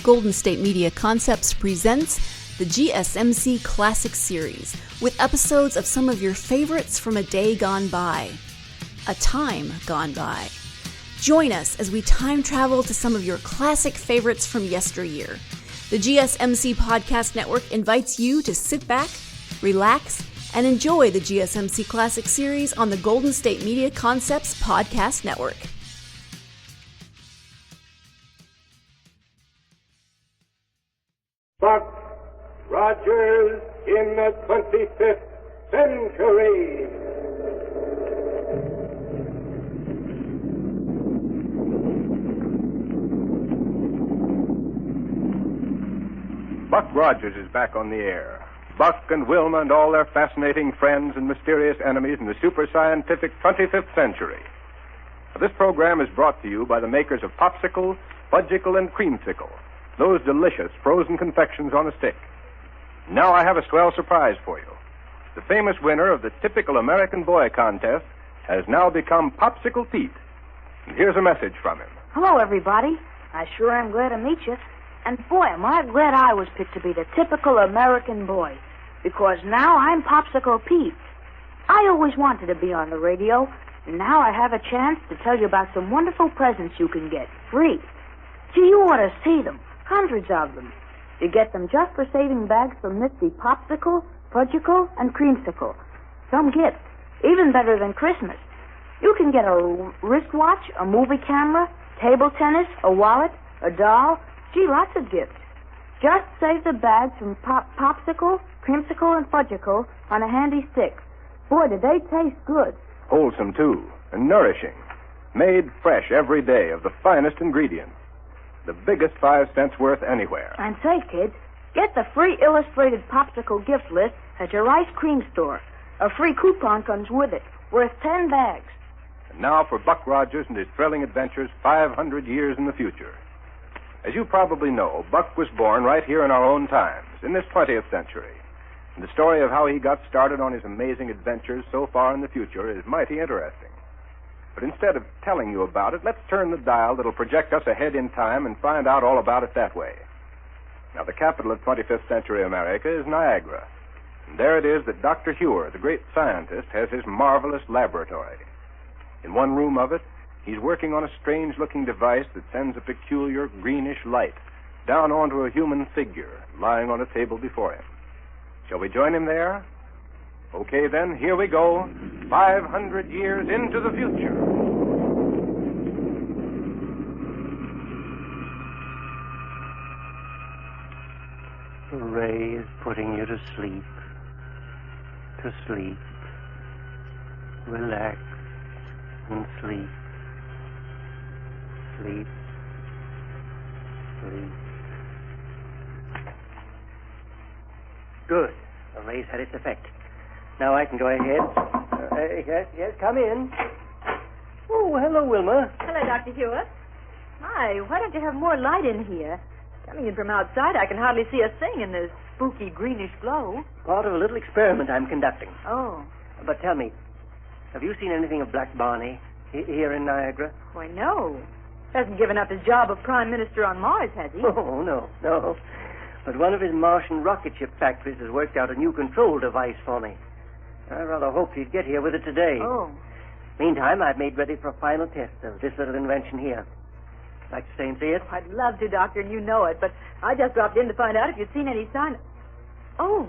Golden State Media Concepts presents the GSMC Classics series with episodes of some of your favorites from a day gone by, a time gone by. Join us as we time travel to some of your classic favorites from yesteryear. The GSMC Podcast Network invites you to sit back, relax, and enjoy the GSMC Classics series on the Golden State Media Concepts Podcast Network. Buck Rogers in the 25th century. Buck Rogers is back on the air. Buck and Wilma and all their fascinating friends and mysterious enemies in the super-scientific 25th century. This program is brought to you by the makers of Popsicle, Fudgicle, and Creamsicle, those delicious frozen confections on a stick. Now I have a swell surprise for you. The famous winner of the Typical American Boy contest has now become Popsicle Pete. And here's a message from him. Hello, everybody. I sure am glad to meet you. And boy, am I glad I was picked to be the Typical American Boy. Because now I'm Popsicle Pete. I always wanted to be on the radio, and now I have a chance to tell you about some wonderful presents you can get free. Gee, you ought to see them. Hundreds of them. You get them just for saving bags from Misty Popsicle, Fudgicle, and Creamsicle. Some gifts, even better than Christmas. You can get a wristwatch, a movie camera, table tennis, a wallet, a doll. Gee, lots of gifts. Just save the bags from Popsicle, Creamsicle, and Fudgicle on a handy stick. Boy, do they taste good. Wholesome, too, and nourishing. Made fresh every day of the finest ingredients. The biggest 5 cents worth anywhere. And say, kids, get the free illustrated Popsicle gift list at your ice cream store. A free coupon comes with it, worth 10 bags. And now for Buck Rogers and his thrilling adventures 500 years in the future. As you probably know, Buck was born right here in our own times, in this 20th century. And the story of how he got started on his amazing adventures so far in the future is mighty interesting. But instead of telling you about it, let's turn the dial that'll project us ahead in time and find out all about it that way. Now, the capital of 25th century America is Niagara. And there it is that Dr. Huer, the great scientist, has his marvelous laboratory. In one room of it, he's working on a strange-looking device that sends a peculiar greenish light down onto a human figure lying on a table before him. Shall we join him there? Okay, then, here we go. 500 years into the future. The ray is putting you to sleep. To sleep. Relax and sleep. Sleep. Sleep. Good. The ray's had its effect. Now I can go ahead. Yes, come in. Oh, hello, Wilma. Hello, Dr. Hewitt. My, why don't you have more light in here? Coming in from outside, I can hardly see a thing in this spooky greenish glow. Part of a little experiment I'm conducting. Oh. But tell me, have you seen anything of Black Barney here in Niagara? Why, no. Hasn't given up his job of Prime Minister on Mars, has he? Oh, no. But one of his Martian rocket ship factories has worked out a new control device for me. I rather hoped he'd get here with it today. Oh. Meantime, I've made ready for a final test of this little invention here. Like to stay and see it? I'd love to, Doctor, and you know it, but I just dropped in to find out if you'd seen any sign. Oh.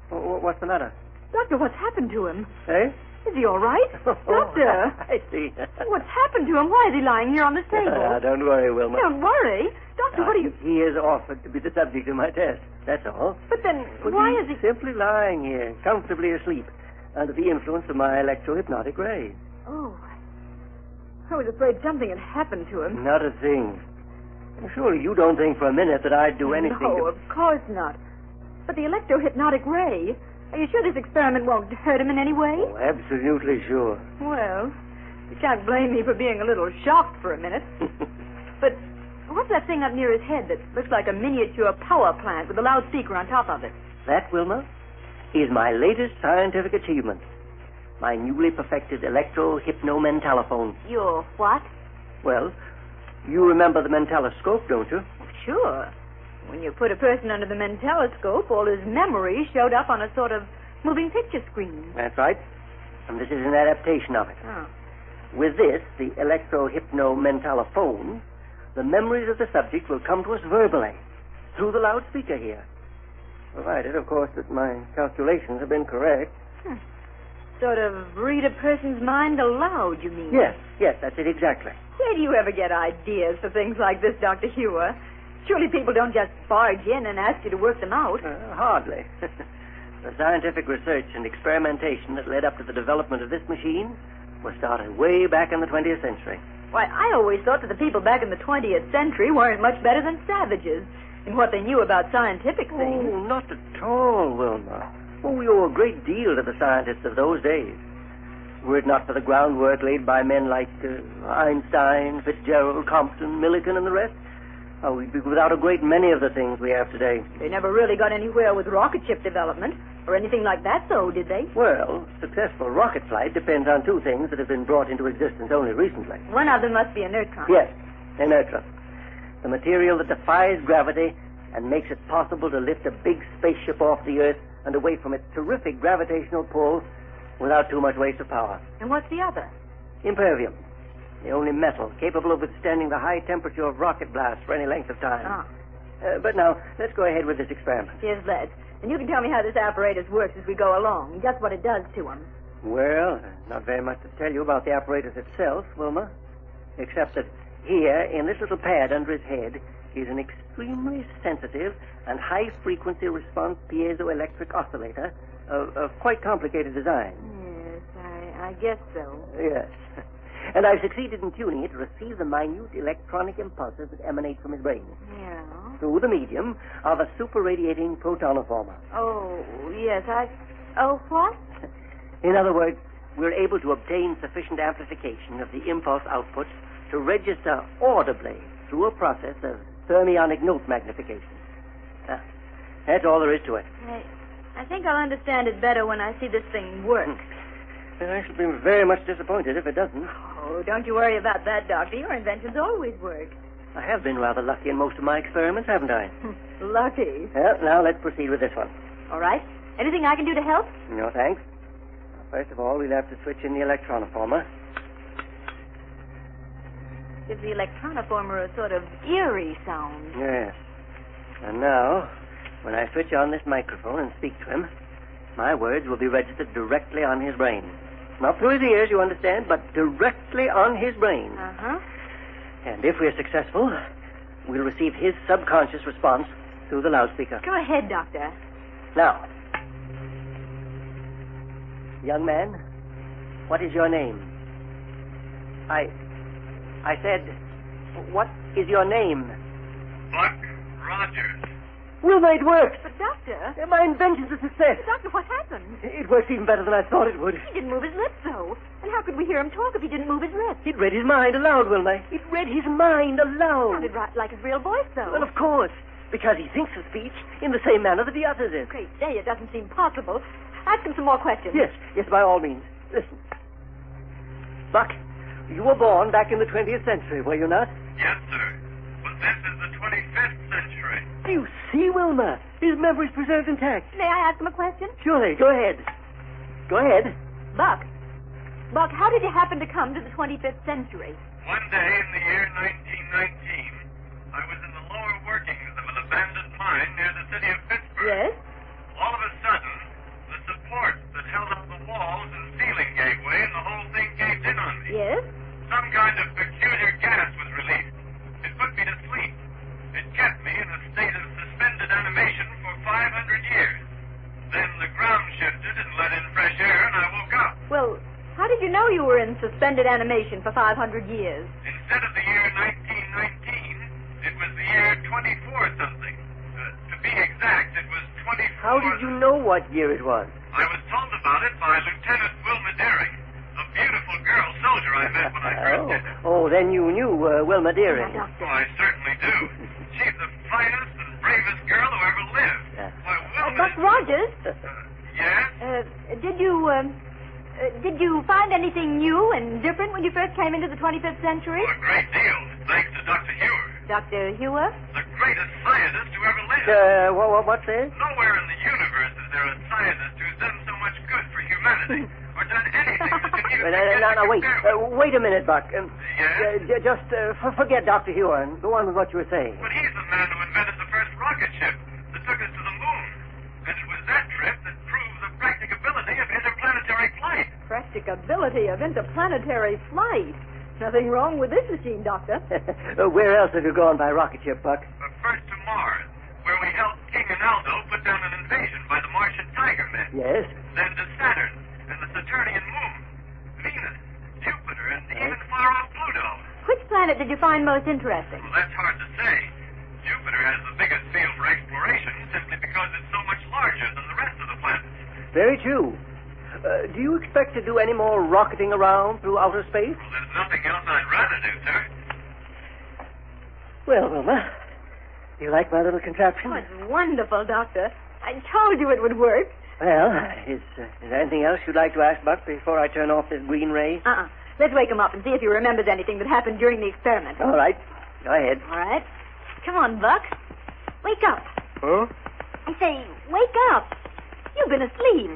What's the matter? Doctor, what's happened to him? Eh? Is he all right? Doctor! I see. What's happened to him? Why is he lying here on the table? Don't worry, Wilma. Don't worry. Doctor, what are you... He is offered to be the subject of my test. That's all. But then, why is he... Simply lying here, comfortably asleep, under the influence of my electro-hypnotic rays. Oh. I was afraid something had happened to him. Not a thing. Surely you don't think for a minute that I'd do anything No, of course not. But the electro-hypnotic ray... Are you sure this experiment won't hurt him in any way? Oh, absolutely sure. Well, you can't blame me for being a little shocked for a minute. But what's that thing up near his head that looks like a miniature power plant with a loudspeaker on top of it? That, Wilma, is my latest scientific achievement. My newly perfected electro-hypno-mentalophone. Your what? Well, you remember the mentaloscope, don't you? Sure. When you put a person under the mentaloscope, all his memories showed up on a sort of moving picture screen. That's right. And this is an adaptation of it. Oh. With this, the electro-hypno-mentalophone, the memories of the subject will come to us verbally through the loudspeaker here. Provided, of course, that my calculations have been correct. Sort of read a person's mind aloud, you mean? Yes, that's it exactly. Where do you ever get ideas for things like this, Dr. Hewer? Surely people don't just barge in and ask you to work them out. Hardly. The scientific research and experimentation that led up to the development of this machine was started way back in the 20th century. Why, I always thought that the people back in the 20th century weren't much better than savages in what they knew about scientific things. Oh, not at all, Wilma. We owe a great deal to the scientists of those days. Were it not for the groundwork laid by men like Einstein, Fitzgerald, Compton, Millikan, and the rest, we'd be without a great many of the things we have today. They never really got anywhere with rocket ship development or anything like that, though, did they? Well, successful rocket flight depends on two things that have been brought into existence only recently. One of them must be a neutron. Yes, inertron. The material that defies gravity and makes it possible to lift a big spaceship off the Earth and away from its terrific gravitational pull without too much waste of power. And what's the other? Impervium. The only metal capable of withstanding the high temperature of rocket blasts for any length of time. Ah. But now, let's go ahead with this experiment. Yes, let's. And you can tell me how this apparatus works as we go along, just what it does to him. Well, not very much to tell you about the apparatus itself, Wilma, except that here, in this little pad under his head, is an extremely sensitive and high-frequency response piezoelectric oscillator of quite complicated design. Yes, I guess so. Yes. And I've succeeded in tuning it to receive the minute electronic impulses that emanate from his brain. Yeah. Through the medium of a super-radiating protonoformer. Oh, yes, Oh, what? In other words, we're able to obtain sufficient amplification of the impulse output to register audibly through a process of thermionic note magnification. That's all there is to it. I think I'll understand it better when I see this thing work. I shall be very much disappointed if it doesn't. Oh, don't you worry about that, Doctor. Your inventions always work. I have been rather lucky in most of my experiments, haven't I? Lucky. Well, now let's proceed with this one. All right. Anything I can do to help? No, thanks. First of all, we'll have to switch in the electronoformer. Gives the electronoformer a sort of eerie sound. Yes. And now, when I switch on this microphone and speak to him, my words will be registered directly on his brain. Not through his ears, you understand, but directly on his brain. Uh-huh. And if we're successful, we'll receive his subconscious response through the loudspeaker. Go ahead, Doctor. Now, young man, what is your name? I said, what is your name? Buck Rogers. Wilma, it worked. But, Doctor... My invention's a success. But, Doctor, what happened? It works even better than I thought it would. He didn't move his lips, though. And how could we hear him talk if he didn't move his lips? It read his mind aloud, Wilma. It read his mind aloud. Sounded right like his real voice, though. Well, of course. Because he thinks of speech in the same manner that he utters it. Great day, it doesn't seem possible. Ask him some more questions. Yes, by all means. Listen. Buck, you were born back in the 20th century, were you not? Yes, sir. But this is the 25th century. Do you see, Wilma? His memory's preserved intact. May I ask him a question? Surely, go ahead. Go ahead. Buck, how did you happen to come to the 25th century? One day in the year 1919, I was in the lower workings of an abandoned mine near the city of Pittsburgh. Yes? All of a sudden, the support that held up the walls and ceiling gave way, and the whole thing caved in on me. Yes? Some kind of peculiar gas was released. It put me to sleep. It kept me in a state of suspended animation for 500 years. Then the ground shifted and let in fresh air, and I woke up. Well, how did you know you were in suspended animation for 500 years? Instead of the year 1919, it was the year 24-something. To be exact, it was 24... How did you know what year it was? I was told about it by Lieutenant Wilma Deering, a beautiful girl soldier I met when I first did it. Oh, then you knew Wilma Deering. Oh, I certainly do. She's the finest and bravest girl who ever lived. Why, Wilma... Buck Rogers? Yes? Did you find anything new and different when you first came into the 25th century? Oh, a great deal, thanks to Dr. Hewer. Dr. Hewer? The greatest scientist who ever lived. What's this? Nowhere in the universe is there a scientist who's done so much good for humanity or done anything that can even Wait. Wait a minute, Buck. Yes? Just forget Dr. Hewer and go on with what you were saying. But he's the man who invented the first rocket ship that took us to the moon. And it was that trip that proved the practicability of interplanetary flight. Practicability of interplanetary flight. Nothing wrong with this machine, Doctor. Where else have you gone by rocket ship, Buck? First to Mars, where we helped King and Aldo put down an invasion by the Martian Tiger Men. Yes? Then to Saturn and the Saturnian moon, Venus, Jupiter, and even far-off Pluto. Which planet did you find most interesting? Well, that's hard to say. Jupiter has the biggest field for exploration simply because it's so much larger than the rest of the planets. Very true. Do you expect to do any more rocketing around through outer space? Well, there's nothing else I'd rather do, sir. Well, Wilma, do you like my little contraption? Oh, it's wonderful, Doctor. I told you it would work. Well, is there anything else you'd like to ask, Buck, before I turn off this green ray? Let's wake him up and see if he remembers anything that happened during the experiment. All right. Go ahead. All right. Come on, Buck. Wake up. Huh? I say, wake up. You've been asleep.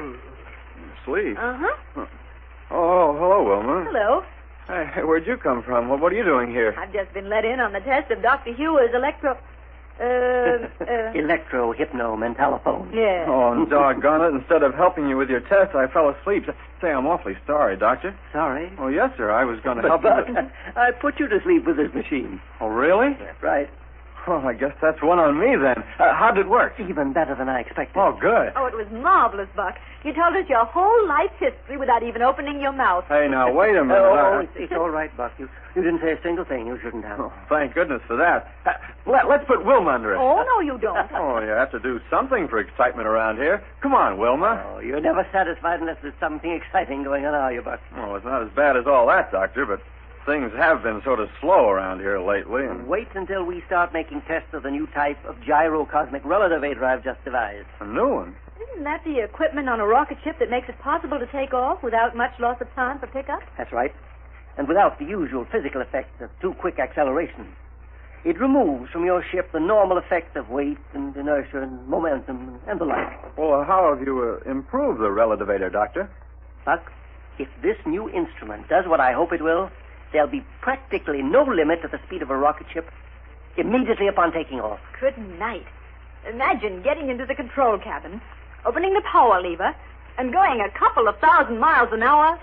Sleep? Uh-huh. Oh, hello, Wilma. Hello. Hey, where'd you come from? What are you doing here? I've just been let in on the test of Dr. Hewer's Electro-hypno-mentalophone. Yeah. Oh, doggone it. Instead of helping you with your test, I fell asleep. Say, I'm awfully sorry, Doctor. Sorry? Oh, yes, sir. I was going to help But you. I put you to sleep with this machine. Oh, really? That's right. Oh, I guess that's one on me, then. How'd it work? Even better than I expected. Oh, good. Oh, it was marvelous, Buck. You told us your whole life history without even opening your mouth. Hey, now, wait a minute. It's all right, Buck. You didn't say a single thing you shouldn't have. Oh, thank goodness for that. Let's put Wilma under it. Oh, no, you don't. Oh, you have to do something for excitement around here. Come on, Wilma. Oh, you're never satisfied unless there's something exciting going on, are you, Buck? Oh, it's not as bad as all that, Doctor, but things have been sort of slow around here lately. And Wait until we start making tests of the new type of gyrocosmic relativator I've just devised. a new one. Isn't that the equipment on a rocket ship that makes it possible to take off without much loss of time for pickup? That's right. And without the usual physical effects of too quick acceleration. It removes from your ship the normal effects of weight and inertia and momentum and the like. Well, how have you improved the relativator, Doctor? Buck, if this new instrument does what I hope it will, there'll be practically no limit to the speed of a rocket ship immediately upon taking off. Good night. Imagine getting into the control cabin, opening the power lever, and going a couple of 1,000 miles an hour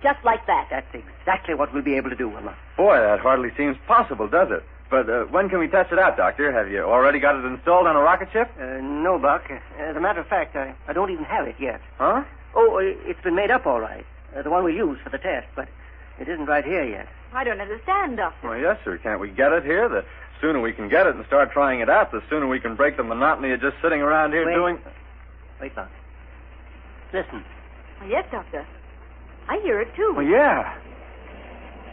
just like that. That's exactly what we'll be able to do, Wilma. Boy, that hardly seems possible, does it? But when can we test it out, Doctor? Have you already got it installed on a rocket ship? No, Buck. As a matter of fact, I don't even have it yet. Huh? Oh, it's been made up all right. The one we use for the test, but it isn't right here yet. I don't understand, Doctor. Well, yes, sir. Can't we get it here? The sooner we can get it and start trying it out, the sooner we can break the monotony of just sitting around here doing... Wait, Buck. Listen. Yes, Doctor. I hear it, too. Well, yeah.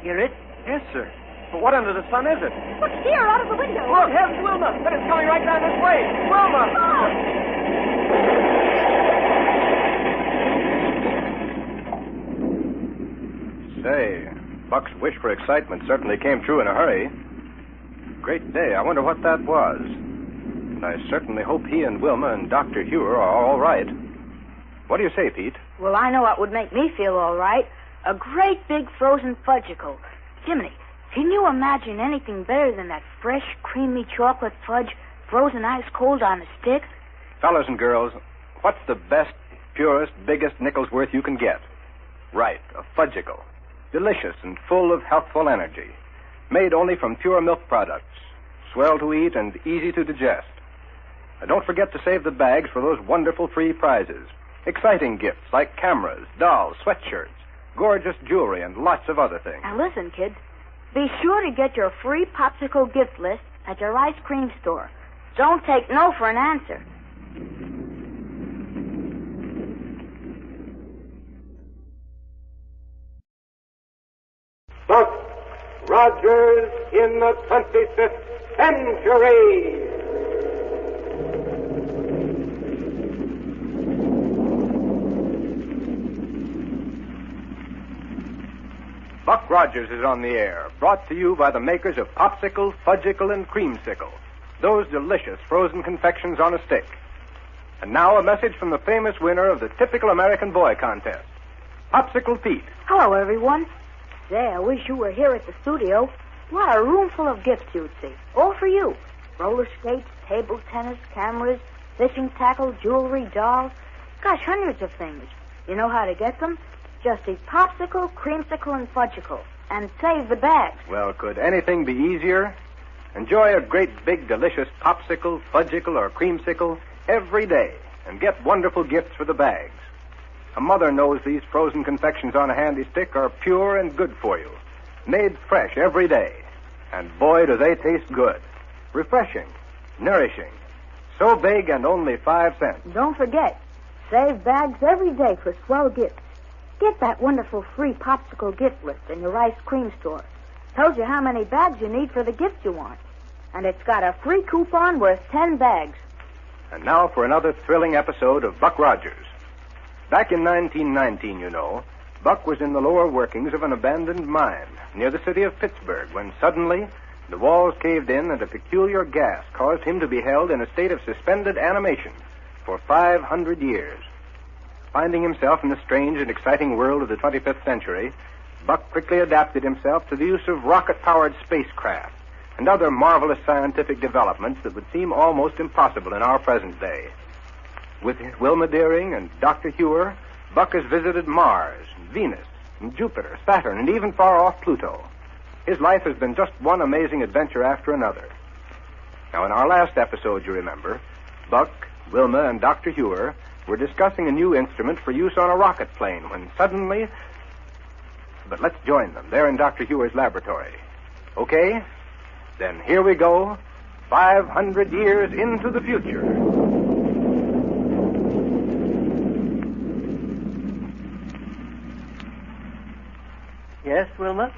Hear it? Yes, sir. But what under the sun is it? Look here, out of the window. Look, here's Wilma. And it's coming right down this way. Wilma! Say, Buck's wish for excitement certainly came true in a hurry. Great day. I wonder what that was. And I certainly hope he and Wilma and Dr. Hewer are all right. What do you say, Pete? Well, I know what would make me feel all right. A great big frozen fudgicle. Jiminy, can you imagine anything better than that fresh, creamy chocolate fudge frozen ice cold on a stick? Fellas and girls, what's the best, purest, biggest nickel's worth you can get? Right, a fudgicle. Delicious and full of healthful energy. Made only from pure milk products. Swell to eat and easy to digest. Now, don't forget to save the bags for those wonderful free prizes. Exciting gifts like cameras, dolls, sweatshirts, gorgeous jewelry, and lots of other things. Now listen, kids. Be sure to get your free popsicle gift list at your ice cream store. Don't take no for an answer. Buck Rogers in the 25th century. Buck Rogers is on the air, brought to you by the makers of Popsicle, Fudgicle, and Creamsicle. those delicious frozen confections on a stick. And now a message from the famous winner of the Typical American Boy contest, Popsicle Pete. Hello, everyone. Say, I wish you were here at the studio. What a room full of gifts you'd see. All for you. Roller skates, table tennis, cameras, fishing tackle, jewelry, dolls. Gosh, hundreds of things. You know how to get them? Just eat popsicle, creamsicle, and fudgicle. And save the bags. Well, could anything be easier? Enjoy a great big delicious popsicle, fudgicle, or creamsicle every day and get wonderful gifts for the bags. A mother knows these frozen confections on a handy stick are pure and good for you. Made fresh every day. And boy, do they taste good. Refreshing. Nourishing. So big and only 5 cents. Don't forget, save bags every day for swell gifts. Get that wonderful free popsicle gift list in your ice cream store. Tells you how many bags you need for the gift you want. And it's got a free coupon worth 10 bags. And now for another thrilling episode of Buck Rogers. Back in 1919, you know, Buck was in the lower workings of an abandoned mine near the city of Pittsburgh when suddenly the walls caved in and a peculiar gas caused him to be held in a state of suspended animation for 500 years. Finding himself in the strange and exciting world of the 25th century, Buck quickly adapted himself to the use of rocket-powered spacecraft and other marvelous scientific developments that would seem almost impossible in our present day. With Wilma Deering and Dr. Hewer, Buck has visited Mars, and Venus, and Jupiter, Saturn, and even far-off Pluto. His life has been just one amazing adventure after another. Now, in our last episode, you remember, Buck, Wilma, and Dr. Hewer were discussing a new instrument for use on a rocket plane when suddenly... But let's join them. They're in Dr. Hewer's laboratory. Okay? Then here we go, 500 years into the future. Yes, Wilma?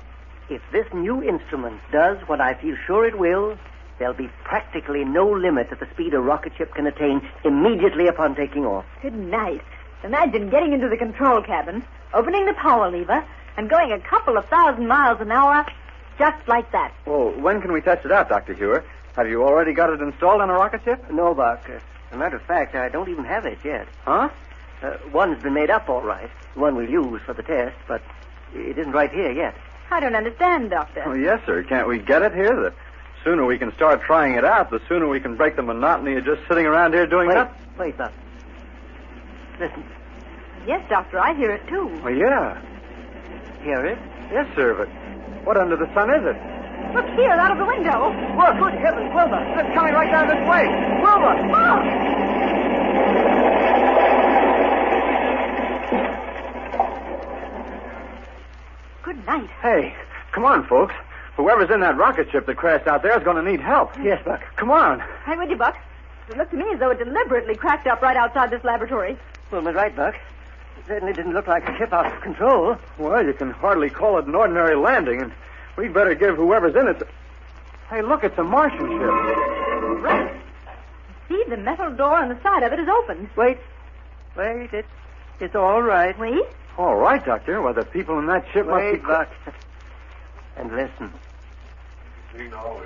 If this new instrument does what I feel sure it will, there'll be practically no limit to the speed a rocket ship can attain immediately upon taking off. Good night. Imagine getting into the control cabin, opening the power lever, and going a couple of 1,000 miles an hour just like that. Well, when can we test it out, Dr. Hewer? Have you already got it installed on a rocket ship? No, Buck. As a matter of fact, I don't even have it yet. Huh? One's been made up all right. The one we'll use for the test, but it isn't right here yet. I don't understand, Doctor. Oh, yes, sir. Can't we get it here? The sooner we can start trying it out, the sooner we can break the monotony of just sitting around here doing nothing. Wait, Buck. Listen. Yes, Doctor, I hear it, too. Oh, yeah. Hear it? Yes, sir, but what under the sun is it? Look here, out of the window. Look, good heavens, Wilma. It's coming right down this way. Wilma! Oh! Good night. Hey, come on, folks. Whoever's in that rocket ship that crashed out there is going to need help. Yes, Buck. Come on. I'm with you, Buck. It looked to me as though it deliberately cracked up right outside this laboratory. Wilma's right, Buck. It certainly didn't look like a ship out of control. Well, you can hardly call it an ordinary landing, and we'd better give whoever's in it... Hey, look, it's a Martian ship. Right. See, the metal door on the side of it is open. Wait. It's all right. Wait. All right, Doctor. Well, the people in that ship must be... Wait, Buck. And listen. See, now,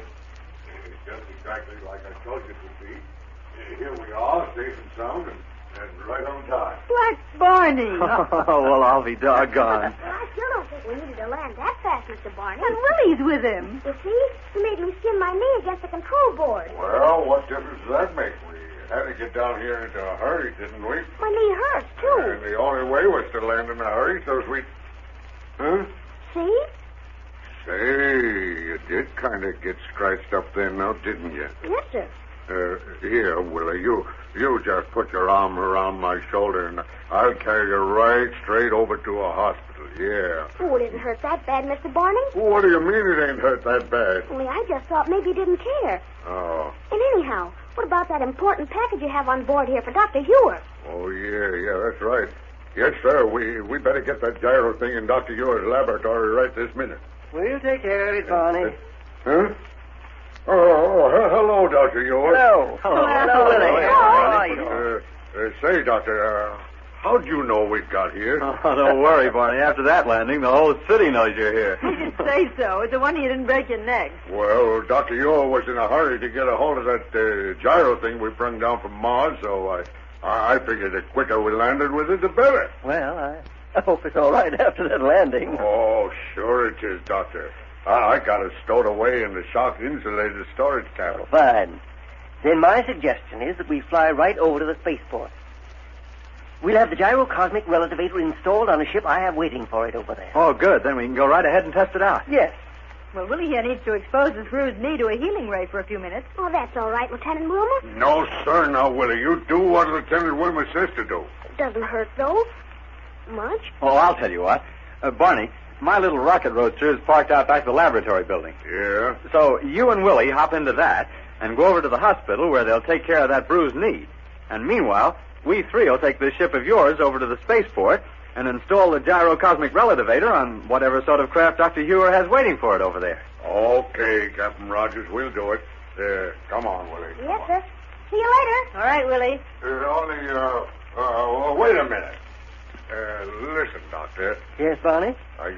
it's just exactly like I told you it would be. Here we are, safe and sound, and right on time. Black Barney. Oh, well, I'll be doggone. I sure don't think we needed to land that fast, Mr. Barney. And Willie's with him. You see? He made me skin my knee against the control board. Well, what difference does that make? We had to get down here into a hurry, didn't we? My knee hurts, too. And the only way was to land in a hurry, so we... Huh? See? Say, you did kind of get scratched up there now, didn't you? Yes, sir. Here, Willie, you just put your arm around my shoulder, and I'll carry you right straight over to a hospital, yeah. Oh, it didn't hurt that bad, Mr. Barney. What do you mean it ain't hurt that bad? Only I just thought maybe you didn't care. Oh. And anyhow, what about that important package you have on board here for Dr. Hewer? Oh, yeah, that's right. Yes, sir, we better get that gyro thing in Dr. Ewer's laboratory right this minute. We'll take care of it, Barney. Huh? Oh, hello, Dr. Ewer. Hello. Hello, Willie. Say, Doctor, How'd you know we got here? Oh, don't worry, Barney. After that landing, the whole city knows you're here. You should say so. It's a wonder you didn't break your neck. Well, Dr. Yor was in a hurry to get a hold of that gyro thing we brung down from Mars, so I figured the quicker we landed with it, the better. Well, I hope it's all right after that landing. Oh, sure it is, Doctor. I got it stowed away in the shock-insulated storage cabin. Fine. Then my suggestion is that we fly right over to the spaceport. We'll have the gyrocosmic relativator installed on a ship I have waiting for it over there. Oh, good. Then we can go right ahead and test it out. Yes. Well, Willie here needs to expose his bruised knee to a healing ray for a few minutes. Oh, that's all right, Lieutenant Wilmer. No, sir. Now, Willie, you do what Lieutenant Wilmer says to do. It doesn't hurt, though. Much. Oh, I'll tell you what. Barney, my little rocket roadster is parked out back of the laboratory building. Yeah? So you and Willie hop into that and go over to the hospital where they'll take care of that bruised knee. And meanwhile, we three will take this ship of yours over to the spaceport and install the gyrocosmic relativator on whatever sort of craft Dr. Hewer has waiting for it over there. Okay, Captain Rogers, we'll do it. Come on, Willie. Yes, sir. See you later. All right, Willie. Wait a minute. Listen, Doctor. Yes, Barney? Are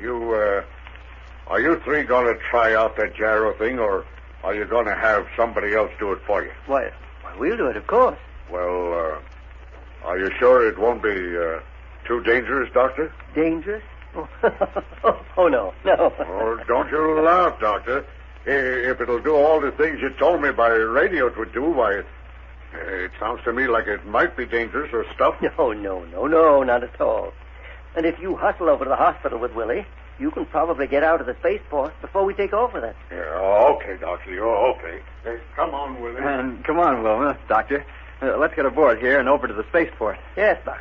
you three going to try out that gyro thing, or are you going to have somebody else do it for you? Why, we'll do it, of course. Well, are you sure it won't be too dangerous, Doctor? Dangerous? Oh, no. Oh, don't you laugh, Doctor. If it'll do all the things you told me by radio it would do, why, it sounds to me like it might be dangerous or stuff. No, not at all. And if you hustle over to the hospital with Willie, you can probably get out of the spaceport before we take off with it. Yeah, okay, Doctor. You're okay. Come on, Willie. And come on, Wilma, Doctor. Let's get aboard here and over to the spaceport. Yes, Buck.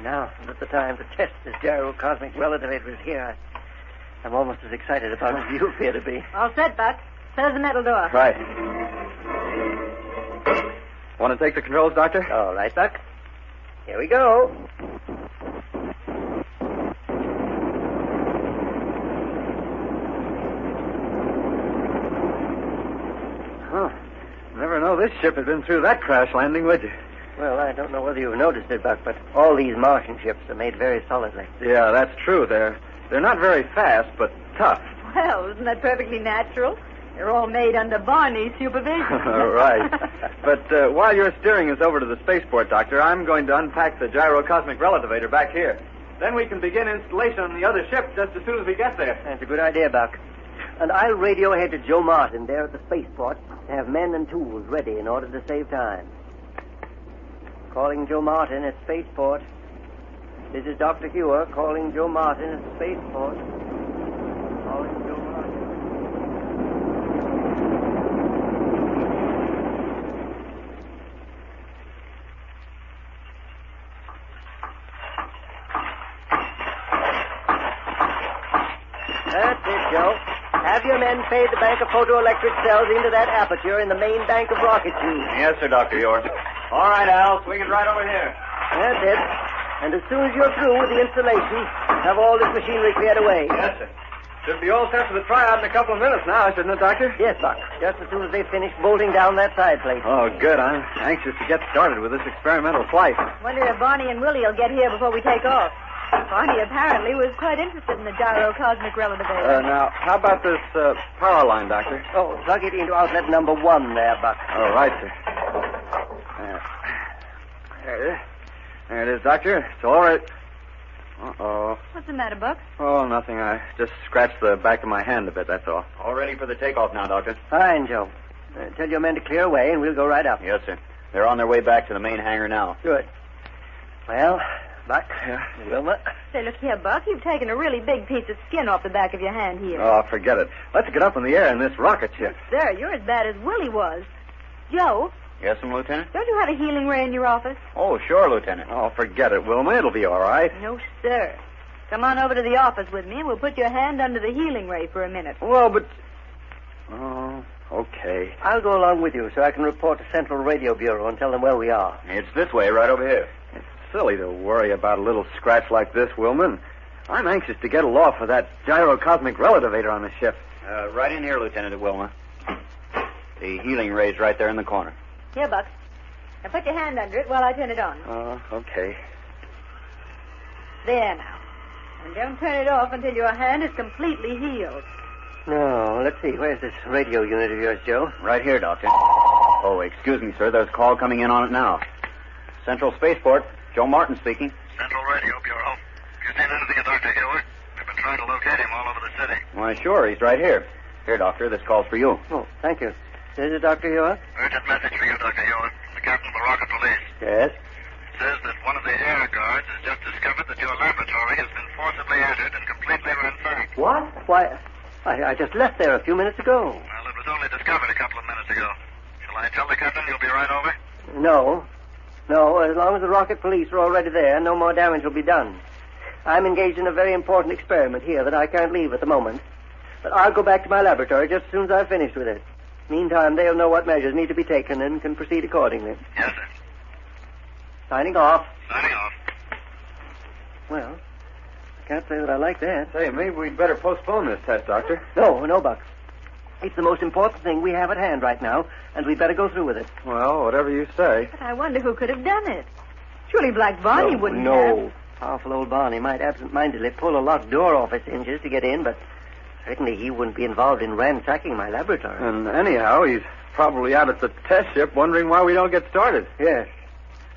Now is the time to test this gyrocosmic relativator here. I'm almost as excited about it as you appear to be. All set, Buck. Close the metal door. Right. Want to take the controls, Doctor? All right, Buck. Here we go. Huh. Never know this ship had been through that crash landing, would you? Well, I don't know whether you've noticed it, Buck, but all these Martian ships are made very solidly. Yeah, that's true. They're not very fast, but tough. Well, isn't that perfectly natural? They're all made under Barney's supervision. Right. But while you're steering us over to the spaceport, Doctor, I'm going to unpack the gyrocosmic relativator back here. Then we can begin installation on the other ship just as soon as we get there. That's a good idea, Buck. And I'll radio ahead to Joe Martin there at the spaceport to have men and tools ready in order to save time. Calling Joe Martin at spaceport. This is Dr. Hewer calling Joe Martin at the spaceport. Calling Joe Martin. That's it, Joe. Have your men fade the bank of photoelectric cells into that aperture in the main bank of rocket tubes. Yes, sir, Dr. York. All right, Al. Swing it right over here. That's it. And as soon as you're through with the installation, have all this machinery cleared away. Yes, sir. Should be all set for the tryout in a couple of minutes now, shouldn't it, Doctor? Yes, Buck. Just as soon as they finish bolting down that side plate. Oh, good. I'm anxious to get started with this experimental flight. Wonder if Barney and Willie will get here before we take off. Barney apparently was quite interested in the gyrocosmic relativator. Now, how about this power line, Doctor? Oh, plug it into outlet number 1 there, Buck. All right, sir. There it is, Doctor. It's all right. Uh-oh. What's the matter, Buck? Oh, nothing. I just scratched the back of my hand a bit, that's all. All ready for the takeoff now, Doctor. Fine, Joe. Tell your men to clear away, and we'll go right up. Yes, sir. They're on their way back to the main hangar now. Good. Well, Buck, Wilma. Say, look here, Buck. You've taken a really big piece of skin off the back of your hand here. Oh, forget it. Let's get up in the air in this rocket ship. Sir, you're as bad as Willie was. Joe? Yes, Lieutenant? Don't you have a healing ray in your office? Oh, sure, Lieutenant. Oh, forget it, Wilma. It'll be all right. No, sir. Come on over to the office with me, and we'll put your hand under the healing ray for a minute. Well, but... Oh, okay. I'll go along with you so I can report to Central Radio Bureau and tell them where we are. It's this way, right over here. It's silly to worry about a little scratch like this, Wilma. I'm anxious to get aloft with that gyrocosmic relativator on the ship. Right in here, Lieutenant Wilma. The healing ray's right there in the corner. Here, Buck. Now put your hand under it while I turn it on. Oh, okay. There now. And don't turn it off until your hand is completely healed. No, let's see. Where's this radio unit of yours, Joe? Right here, Doctor. Oh, excuse me, sir. There's a call coming in on it now. Central Spaceport. Joe Martin speaking. Central Radio Bureau. Have you seen anything of Dr. Hewer? We've been trying to locate him all over the city. Why, sure. He's right here. Here, Doctor. This call's for you. Oh, thank you. Is it Dr. Hewer? Urgent message for you, Dr. Hewer. The captain of the rocket police. Yes. Says that one of the air guards has just discovered that your laboratory has been forcibly entered and completely ransacked. What? Why, I just left there a few minutes ago. Well, it was only discovered a couple of minutes ago. Shall I tell the captain you'll be right over? No, as long as the rocket police are already there, no more damage will be done. I'm engaged in a very important experiment here that I can't leave at the moment. But I'll go back to my laboratory just as soon as I've finished with it. Meantime, they'll know what measures need to be taken and can proceed accordingly. Yes, sir. Signing off. Signing off. Well, I can't say that I like that. Say, maybe we'd better postpone this test, Doctor. No, Buck. It's the most important thing we have at hand right now, and we'd better go through with it. Well, whatever you say. But I wonder who could have done it. Surely Black Barney wouldn't have. No. Powerful old Barney might absent-mindedly pull a locked door off its hinges to get in, but certainly he wouldn't be involved in ransacking my laboratory. And anyhow, he's probably out at the test ship wondering why we don't get started. Yes.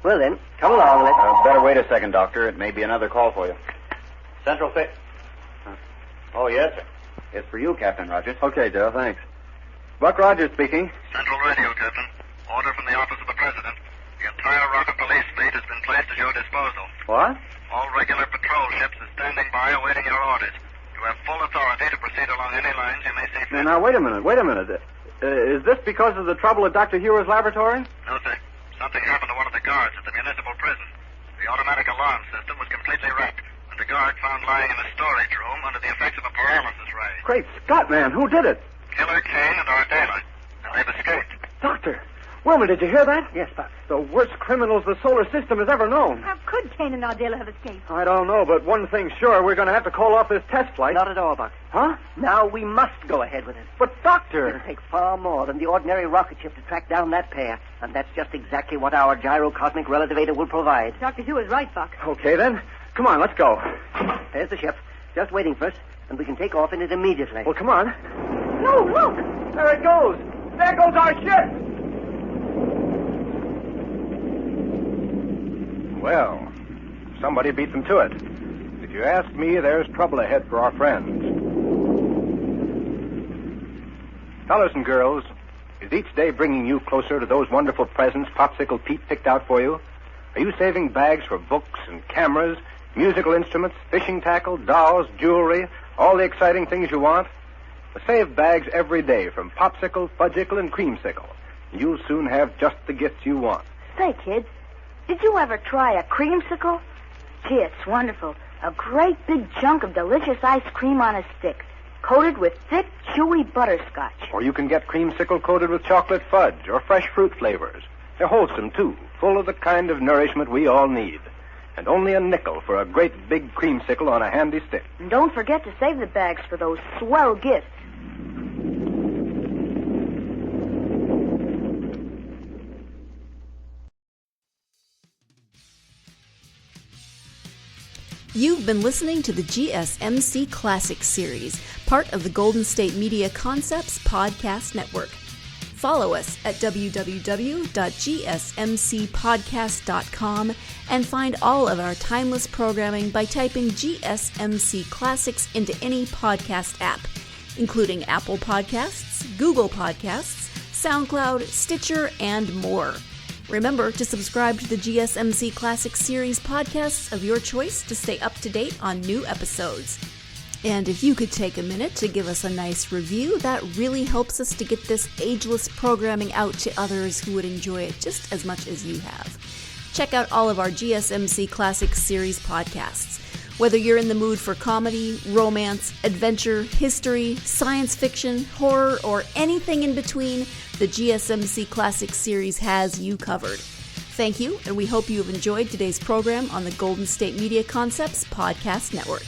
Well, then, come along. Let's... Better wait a second, Doctor. It may be another call for you. Central Space. Oh, yes, sir. It's for you, Captain Rogers. Okay, Joe, thanks. Buck Rogers speaking. Central Radio, Captain. Order from the office of the President. The entire rocket police fleet has been placed at your disposal. What? All regular patrol ships are standing by awaiting your orders. You have full authority to proceed along any lines you may see fit. Now, wait a minute. Is this because of the trouble at Dr. Hewer's laboratory? No, sir. Something happened to one of the guards at the municipal prison. The automatic alarm system was completely wrecked, and the guard found lying in a storage room under the effects of a paralysis ray. Great Scott, man. Who did it? Killer Kane and Ardela. And they've escaped. Doctor. Wilma, did you hear that? Yes, Buck. The worst criminals the solar system has ever known. How could Kane and Ardela have escaped? I don't know, but one thing's sure. We're going to have to call off this test flight. Not at all, Buck. Huh? Now we must go ahead with it. But, Doctor... It'll take far more than the ordinary rocket ship to track down that pair, and that's just exactly what our gyrocosmic relativator will provide. Dr. Hewer's right, Buck. Okay, then. Come on, let's go. There's the ship, just waiting for us, and we can take off in it immediately. Well, come on. No, look! There it goes! There goes our ship! Well, somebody beat them to it. If you ask me, there's trouble ahead for our friends. Fellas and girls, is each day bringing you closer to those wonderful presents Popsicle Pete picked out for you? Are you saving bags for books and cameras, musical instruments, fishing tackle, dolls, jewelry, all the exciting things you want? Well, save bags every day from Popsicle, Fudgicle, and Creamsicle. You'll soon have just the gifts you want. Say, kids, did you ever try a creamsicle? Gee, it's wonderful. A great big chunk of delicious ice cream on a stick, coated with thick, chewy butterscotch. Or you can get creamsicle coated with chocolate fudge or fresh fruit flavors. They're wholesome, too, full of the kind of nourishment we all need. And only a nickel for a great big creamsicle on a handy stick. And don't forget to save the bags for those swell gifts. You've been listening to the GSMC Classics series, part of the Golden State Media Concepts Podcast Network. Follow us at www.gsmcpodcast.com and find all of our timeless programming by typing GSMC Classics into any podcast app, including Apple Podcasts, Google Podcasts, SoundCloud, Stitcher, and more. Remember to subscribe to the GSMC Classics series podcasts of your choice to stay up to date on new episodes. And if you could take a minute to give us a nice review, that really helps us to get this ageless programming out to others who would enjoy it just as much as you have. Check out all of our GSMC Classics series podcasts. Whether you're in the mood for comedy, romance, adventure, history, science fiction, horror, or anything in between, the GSMC Classics series has you covered. Thank you, and we hope you have enjoyed today's program on the Golden State Media Concepts Podcast Network.